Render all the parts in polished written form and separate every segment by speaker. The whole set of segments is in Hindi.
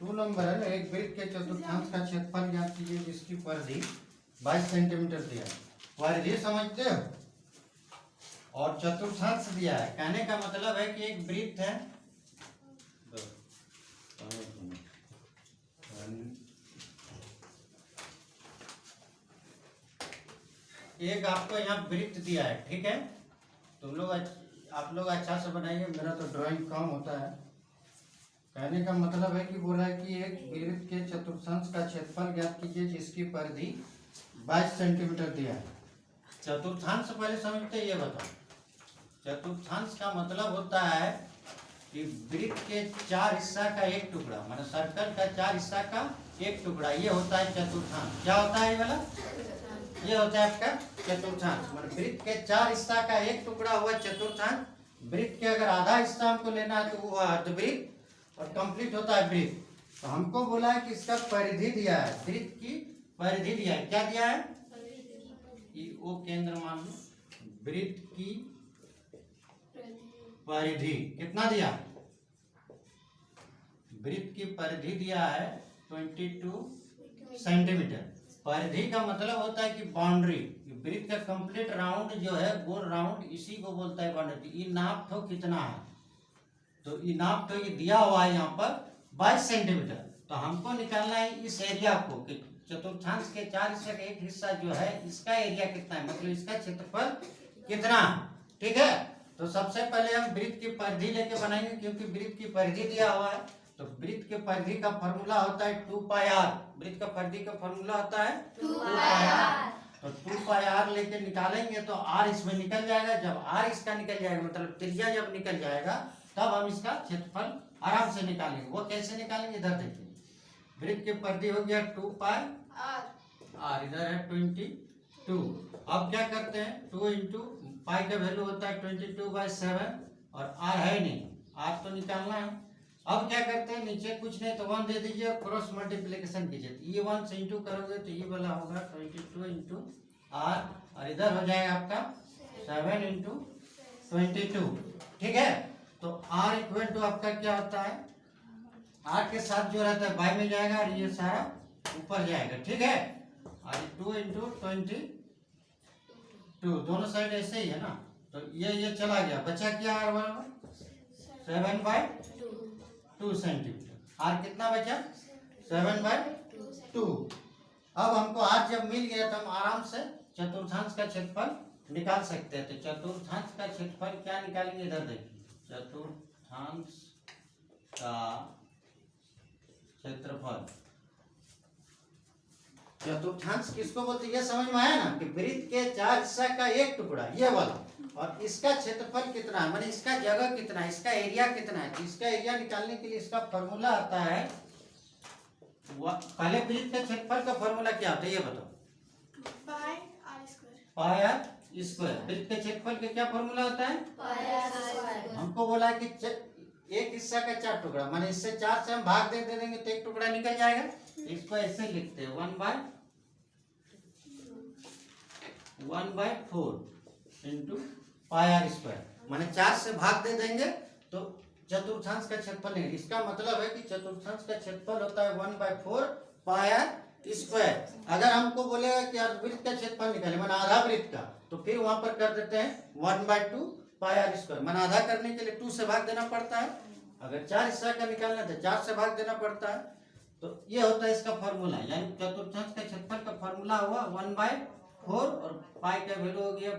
Speaker 1: 2 नंबर है ना, एक वृत्त के चतुर्थांश का क्षेत्रफल ज्ञात कीजिए जिसकी परिधि 22 सेंटीमीटर दिया है। परिधि समझते हो और चतुर्थांश दिया है। कहने का मतलब है कि एक वृत्त है, एक आपको यहाँ वृत्त दिया है, ठीक है। तुम लोग आप लोग अच्छा से बनाइए, मेरा तो ड्राइंग कम होता है। कहने का मतलब है कि बोल रहा है कि एक वृत्त के चतुर्थांश का क्षेत्रफल ज्ञात कीजिए जिसकी परिधि 22 सेंटीमीटर दिया है। चतुर्थांश पहले समझते, ये बताओ। चतुर्थांश का मतलब होता है कि वृत्त के 4 हिस्सा का एक टुकड़ा, माने सर्कल का 4 हिस्सा का एक टुकड़ा, ये होता है चतुर्थांश। क्या होता है ये वाला? ये होता है आपका चतुर्थांश। माने वृत्त के 4 हिस्सा का एक टुकड़ा हुआ चतुर्थांश। वृत्त के अगर आधा हिस्सा हमको लेना है तो वो अर्धवृत्त, और कंप्लीट होता है वृत्त। तो हमको बोला है कि इसका परिधि दिया है, वृत्त की परिधि दिया है। क्या दिया है? वो केंद्र मान लो, वृत्त की परिधि कितना दिया? वृत्त की परिधि दिया है 22 सेंटीमीटर। परिधि का मतलब होता है कि बाउंड्री, वृत्त का कंप्लीट राउंड जो है, गोल राउंड, इसी को बोलता है बाउंड्री। ये नाप तो कितना है, तो ये नाप तो ये दिया हुआ है यहाँ पर 22 सेंटीमीटर। तो हमको निकालना है इस एरिया को कि चतुर्थांश के 4 हिस्से का एक हिस्सा जो है, इसका एरिया कितना है, मतलब इसका क्षेत्रफल कितना है, ठीक है। तो सबसे पहले हम वृत्त की परिधि लेके बनाएंगे, क्योंकि वृत्त की परिधि दिया हुआ है। तो वृत्त के परिधि का फॉर्मूला होता है 2 पाई r। वृत्त का परिधि का फॉर्मूला होता है 2 पाई r। तो 2 पाई r लेके निकालेंगे तो r इसमें निकल जाएगा। जब r इसका निकल जाएगा, मतलब त्रिज्या जब निकल जाएगा, तब हम इसका क्षेत्रफल आराम से निकालेंगे। वो कैसे निकालेंगे, इधर देखिए। वृत्त की परिधि हो गया 2 पाई r, इधर है 22। अब क्या करते हैं, 2 इंटू पाई का वैल्यू होता है 22/7, और r है नहीं, r तो निकालना है। अब क्या करते हैं, नीचे कुछ नहीं तो 1 दे दीजिए और क्रॉस मल्टीप्लिकेशन कीजिए। ये 1 से इंटू करोगे तो ये वाला होगा 22 इंटू r, और इधर हो जाएगा आपका 7 इंटू 22, ठीक है। तो r इक्वल टू आपका क्या होता है, r के साथ जो रहता है बाई में जाएगा और ये सारा ऊपर जाएगा, ठीक है। और 2 इंटू 22, दोनों साइड ऐसे ही है ना, तो ये चला गया, बचा क्या r बराबर 7/2 सेंटीमीटर। r कितना बचा? 7/2। अब हमको r जब मिल गया तो हम आराम से चतुर्थांश का क्षेत्रफल निकाल सकते हैं। तो चतुर्थांश का क्षेत्रफल क्या निकालेंगे, इधर देखिए। चतुर्थांश का क्षेत्रफल, चतुर्थांश किसको बोलते हैं, ये समझ में आया ना, कि वृत्त के 4 हिस्सा का एक टुकड़ा, ये वाला, और इसका क्षेत्रफल कितना है, माने इसका जगह कितना है, इसका एरिया कितना है। तो इसका एरिया निकालने के लिए इसका फॉर्मूला आता है, पहले वृत्त के क्षेत्रफल का फॉर्मूला क्या होता है, ये बताओ। पाई r स्क्वायर। वृत्त के क्षेत्रफल का क्या फॉर्मूला होता है, पाई r। हमको बोला है कि एक हिस्सा का 4 टुकड़ा, माने इससे 4 से हम भाग दे देंगे तो एक टुकड़ा निकल जाएगा। इसको ऐसे लिखते हैं 1/4 इंटू पाई r स्क्वायर, माने 4 से भाग दे देंगे तो चतुर्थांश का क्षेत्रफल नहीं। इसका मतलब है कि चतुर्थांश का क्षेत्रफल होता है 1/4 पाई r स्क्वायर। अगर हमको बोलेगा कि वृत्त का क्षेत्रफल निकाले, माने आधा वृत्त का, तो फिर वहां पर कर देते हैं 1/2 पाई r स्क्वायर। माने आधा करने के लिए 2 से भाग देना पड़ता है, अगर 4 हिस्सा का निकालना तो 4 से भाग देना पड़ता है। तो ये होता है इसका फॉर्मूला, यानी चतुर्थांश का क्षेत्रफल का फॉर्मूला हुआ 1/4, और पाई का वैल्यू हो गया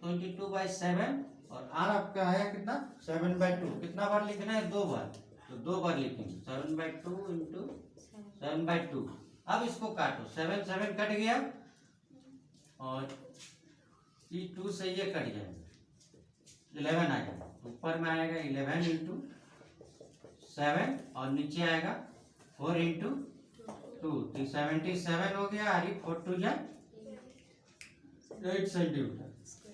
Speaker 1: 22/7, और r आपका आया कितना 7/2। कितना बार लिखना है, 2 बार, तो 2 बार लिखेंगे 7/2 इंटू 7/2। अब इसको काटो, 7 7 कट गया, और 2 से ये कट जाएगा, 11 आ जाएगा। ऊपर में आएगा 11 इंटू 7, और नीचे आएगा 4 इंटू 2, तो 77 हो गया। और 4 2 जा 8 सेंटीमीटर।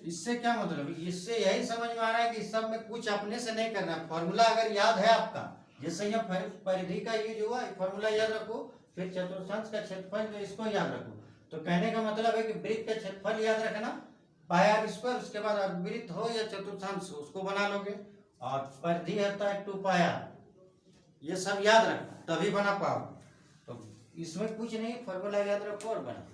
Speaker 1: इससे क्या मतलब, इससे यही समझ में आ रहा है कि सब में कुछ अपने से नहीं करना। फॉर्मूला अगर याद है आपका, जैसे यहाँ परिधि का ये जो हुआ फॉर्मूला याद रखो, फिर चतुर्थांश का क्षेत्रफल जो इसको याद रखो। तो कहने का मतलब है कि वृत्त का क्षेत्रफल याद रखना पाई r स्क्वायर, उसके बाद वृत्त हो या चतुर्थांश हो उसको बना लोगे, और परिधि होता है 2 पाई r। ये सब याद रखना तभी बना पाओ। तो इसमें कुछ नहीं, फॉर्मूला याद रखो और बना।